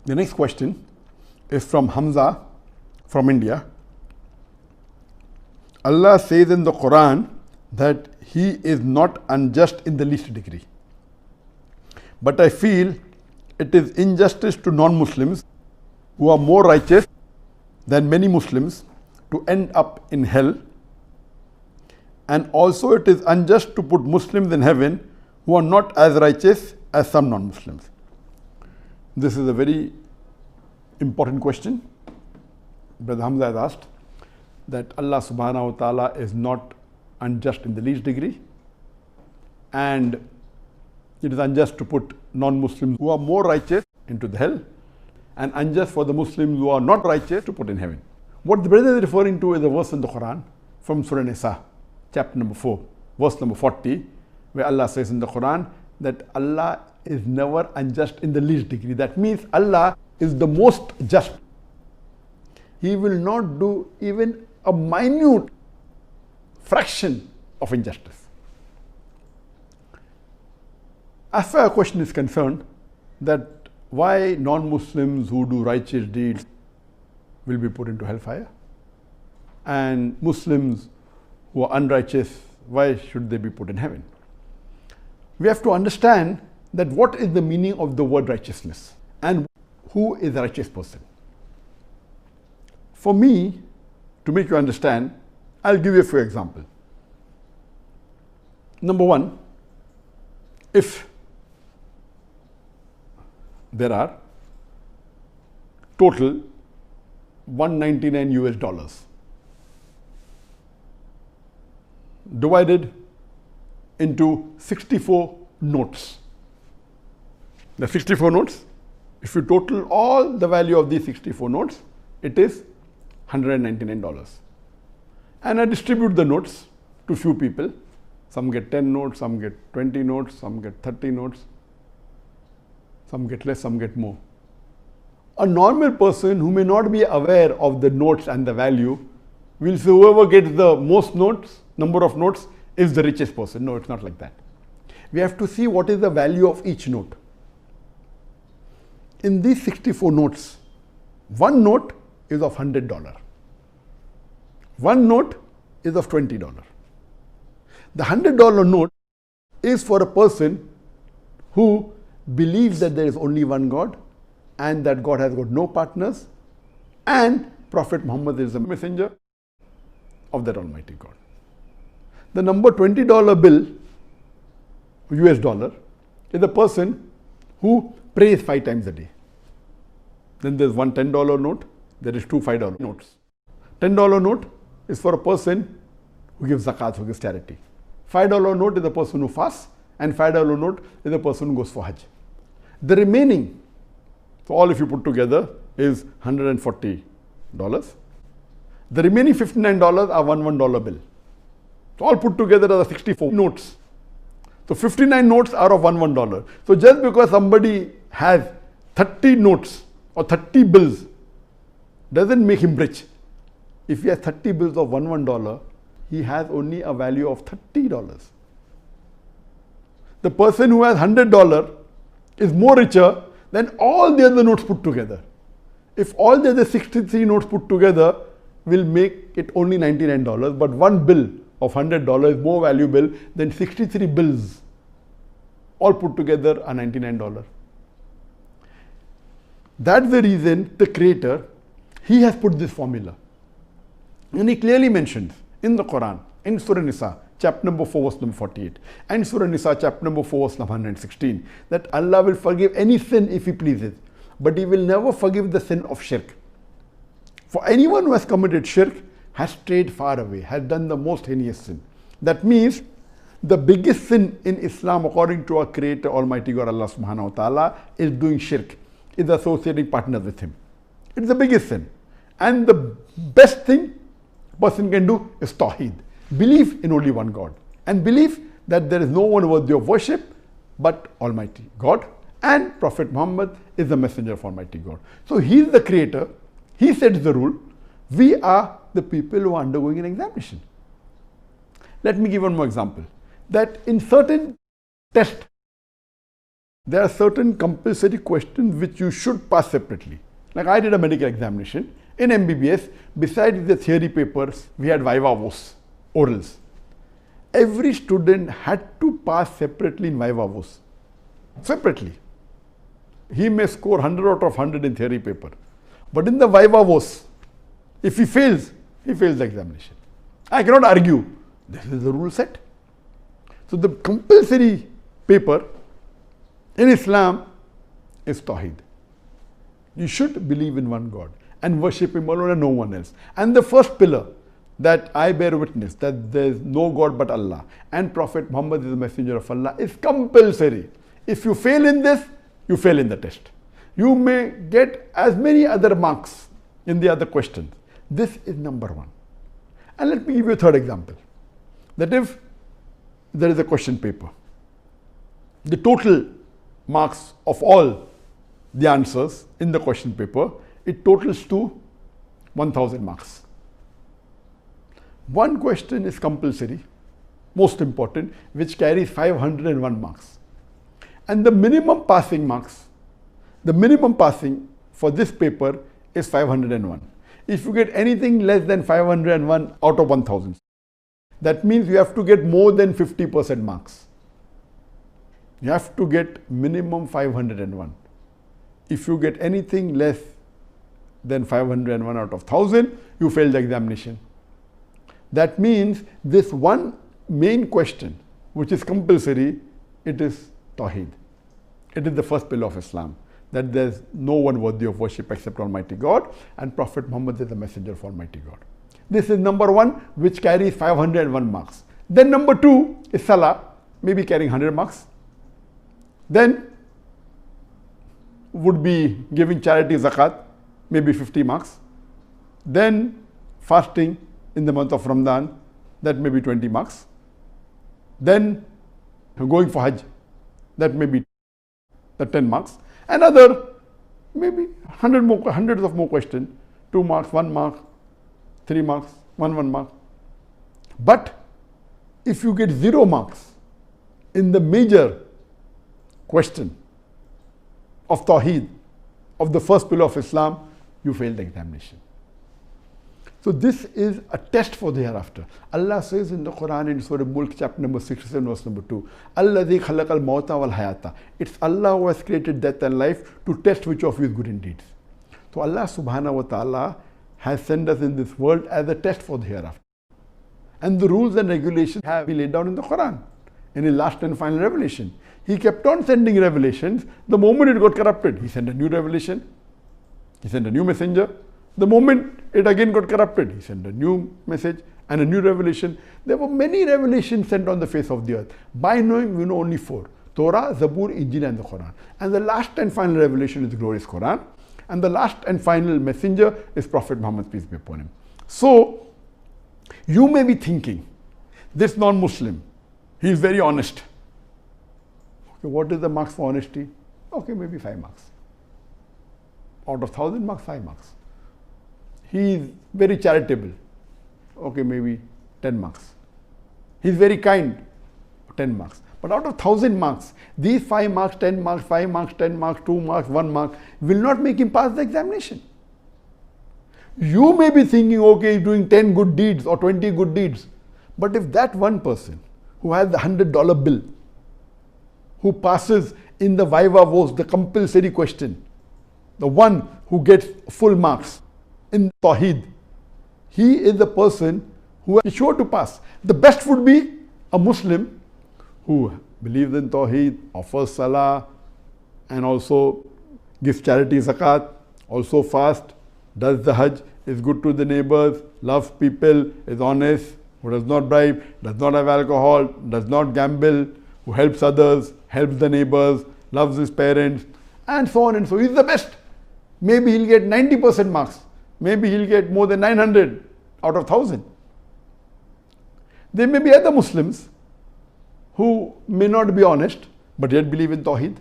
The next question is from Hamza from India. Allah says in the Quran that He is not unjust in the least degree. But I feel it is injustice to non-Muslims who are more righteous than many Muslims to end up in hell. And also it is unjust to put Muslims in heaven who are not as righteous as some non-Muslims. This is a very important question. Brother Hamza has asked that Allah subhanahu wa ta'ala is not unjust in the least degree, and it is unjust to put non-Muslims who are more righteous into the hell, and unjust for the Muslims who are not righteous to put in heaven. What the brother is referring to is a verse in the Quran from Surah Nisa, chapter number 4, verse number 40, where Allah says in the Quran that Allah is never unjust in the least degree. That means Allah is the most just. He will not do even a minute fraction of injustice. As far as the question is concerned, that why non-Muslims who do righteous deeds will be put into hellfire, and Muslims who are unrighteous, why should they be put in heaven? We have to understand that what is the meaning of the word righteousness and who is a righteous person. For me, to make you understand, I'll give you a few examples. Number one, if there are total 199 US dollars divided into 64 notes. The 64 notes, if you total all the value of these 64 notes, it is $199. And I distribute the notes to few people. Some get 10 notes, some get 20 notes, some get 30 notes, some get less, some get more. A normal person who may not be aware of the notes and the value will say whoever gets the most notes, number of notes, is the richest person. No, it's not like that. We have to see what is the value of each note. In these 64 notes, one note is of $100. One note is of $20. The $100 note is for a person who believes that there is only one God and that God has got no partners, and Prophet Muhammad is the messenger of that Almighty God. The number $20 bill, US dollar, is a person who prays 5 times a day. Then there's one $10 note, there is two $5 notes. $10 note is for a person who gives zakat, who gives charity. $5 note is a person who fasts, and $5 note is a person who goes for Hajj. The remaining, so all if you put together, is $140. The remaining $59 are $1 bill. So all put together are the 64 notes. So 59 notes are of $1. So just because somebody has 30 notes or 30 bills doesn't make him rich. If he has 30 bills of $1, he has only a value of $30. The person who has $100 is more richer than all the other notes put together. If all the other 63 notes put together will make it only $99, but one bill of $100 is more valuable than 63 bills all put together are $99. That's the reason the Creator, He has put this formula. And He clearly mentions in the Quran, in Surah Nisa, chapter number 4, verse number 48, and Surah Nisa, chapter number 4, verse number 116, that Allah will forgive any sin if He pleases, but He will never forgive the sin of shirk. For anyone who has committed shirk has strayed far away, has done the most heinous sin. That means the biggest sin in Islam, according to our Creator, Almighty God, Allah subhanahu wa ta'ala, is doing shirk, is associating partners with Him. It's the biggest sin. And the best thing a person can do is Tawheed. Believe in only one God. And believe that there is no one worthy of worship but Almighty God. And Prophet Muhammad is the messenger of Almighty God. So He is the Creator. He sets the rule. We are the people who are undergoing an examination. Let me give one more example. That in certain tests There are certain compulsory questions which you should pass separately. Like I did a medical examination in MBBS. Besides the theory papers, we had viva voce, orals. Every student had to pass separately in viva voce. Separately. He may score 100 out of 100 in theory paper. But in the viva voce, if he fails the examination. I cannot argue. This is the rule set. So the compulsory paper in Islam is Tawheed. You should believe in one God and worship Him alone and no one else. And the first pillar that I bear witness that there is no God but Allah and Prophet Muhammad is the messenger of Allah is compulsory. If you fail in this, you fail in the test. You may get as many other marks in the other questions. This is number one. And let me give you a third example. That if there is a question paper, the total marks of all the answers in the question paper, it totals to 1000 marks. One question is compulsory, most important, which carries 501 marks. And the minimum passing marks, the minimum passing for this paper is 501. If you get anything less than 501 out of 1000, that means you have to get more than 50% marks. You have to get minimum 501. If you get anything less than 501 out of 1000, you fail the examination. That means this one main question, which is compulsory, it is Tawheed. It is the first pillar of Islam, that there is no one worthy of worship except Almighty God, and Prophet Muhammad is the messenger of Almighty God. This is number one, which carries 501 marks. Then number two is Salah, maybe carrying 100 marks. Then would be giving charity zakat, maybe 50 marks. Then fasting in the month of Ramadan, that may be 20 marks. Then going for Hajj, that may be the 10 marks. Another maybe hundreds of more questions, 2 marks, 1 mark, 3 marks, 1 mark. But if you get 0 marks in the major question of Tawheed, of the first pillar of Islam, you fail the examination. So this is a test for the hereafter. Allah says in the Quran in Surah Mulk chapter number 67 verse number 2, Alladhi khalaqal mawta wal hayata. It's Allah who has created death and life to test which of you is good in deeds. So Allah subhanahu wa ta'ala has sent us in this world as a test for the hereafter. And the rules and regulations have been laid down in the Quran, in His last and final revelation. He kept on sending revelations. The moment it got corrupted, He sent a new revelation. He sent a new messenger. The moment it again got corrupted, He sent a new message and a new revelation. There were many revelations sent on the face of the earth. By knowing, we know only 4. Torah, Zabur, Injil and the Quran. And the last and final revelation is the glorious Quran. And the last and final messenger is Prophet Muhammad, peace be upon him. So, you may be thinking, this non-Muslim, he is very honest. Okay, what is the marks for honesty? Okay, maybe 5 marks. Out of 1000 marks, 5 marks. He is very charitable. Okay, maybe 10 marks. He is very kind. 10 marks. But out of 1000 marks, these 5 marks, 10 marks, 5 marks, 10 marks, 2 marks, 1 mark will not make him pass the examination. You may be thinking, okay, he's doing 10 good deeds or 20 good deeds. But if that one person who has the $100 bill, who passes in the viva voce, the compulsory question, the one who gets full marks in Tawheed, he is the person who is sure to pass. The best would be a Muslim who believes in Tawheed, offers Salah, and also gives charity zakat, also fast, does the Hajj, is good to the neighbors, loves people, is honest, who does not bribe, does not have alcohol, does not gamble, who helps others, helps the neighbors, loves his parents, and so on and so. He's the best. Maybe he'll get 90% marks. Maybe he'll get more than 900 out of 1000. There may be other Muslims who may not be honest, but yet believe in Tawheed.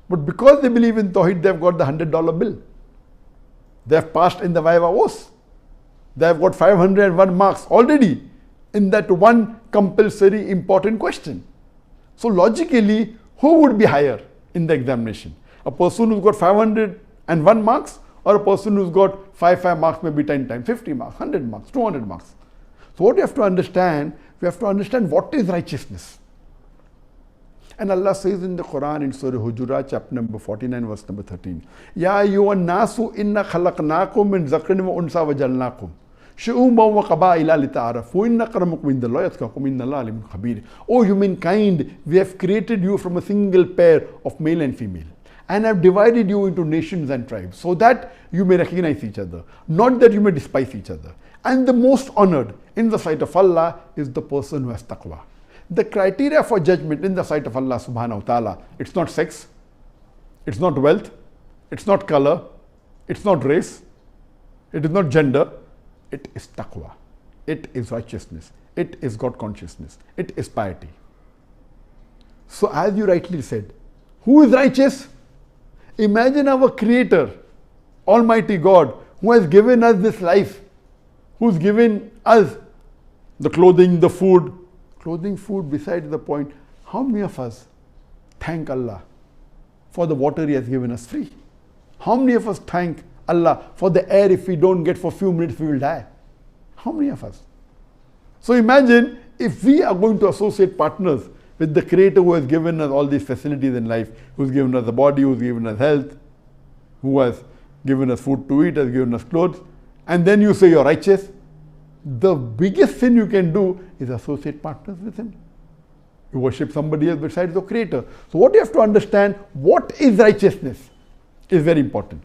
But because they believe in Tawheed, they've got the $100 bill. They have passed in the viva voce. They have got 501 marks already in that one compulsory important question. So logically, who would be higher in the examination. A person who's got 501 marks, or a person who's got 5 marks maybe 10 times, 50 marks, 100 marks, 200 marks. So what you have to understand, we have to understand what is righteousness. And Allah says in the Quran in Surah Hujurat, chapter number 49, verse number 13, Ya ayyuhan nasu inna khalaqnakum min zakrin wa unsa wa jalnakum shu'uban wa qaba'ila lita'arafu inna akramakum indallahi atqakum innallaha alimun khabir. O humankind, we have created you from a single pair of male and female, and have divided you into nations and tribes, so that you may recognize each other, not that you may despise each other. And the most honored in the sight of Allah is the person who has taqwa. The criteria for judgment in the sight of Allah subhanahu wa ta'ala, it's not sex, it's not wealth, it's not color, it's not race, it is not gender, it is taqwa, it is righteousness, it is God consciousness, it is piety. So as you rightly said, who is righteous? Imagine our Creator, Almighty God, who has given us this life, who's given us the clothing, the food. Clothing, food, besides the point, how many of us thank Allah for the water He has given us free? How many of us thank Allah for the air? If we don't get for a few minutes, we will die. How many of us? So imagine if we are going to associate partners with the Creator who has given us all these facilities in life, who's given us the body, who's given us health, who has given us food to eat, has given us clothes, and then you say you're righteous. The biggest sin you can do is associate partners with Him. You worship somebody else besides the Creator. So what you have to understand, what is righteousness, is very important.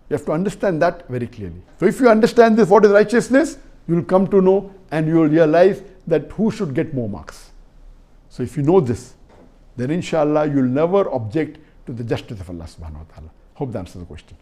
You have to understand that very clearly. So if you understand this, what is righteousness, you will come to know and you will realize that who should get more marks. So if you know this, then inshallah you will never object to the justice of Allah subhanahu wa ta'ala. Hope that answers the question.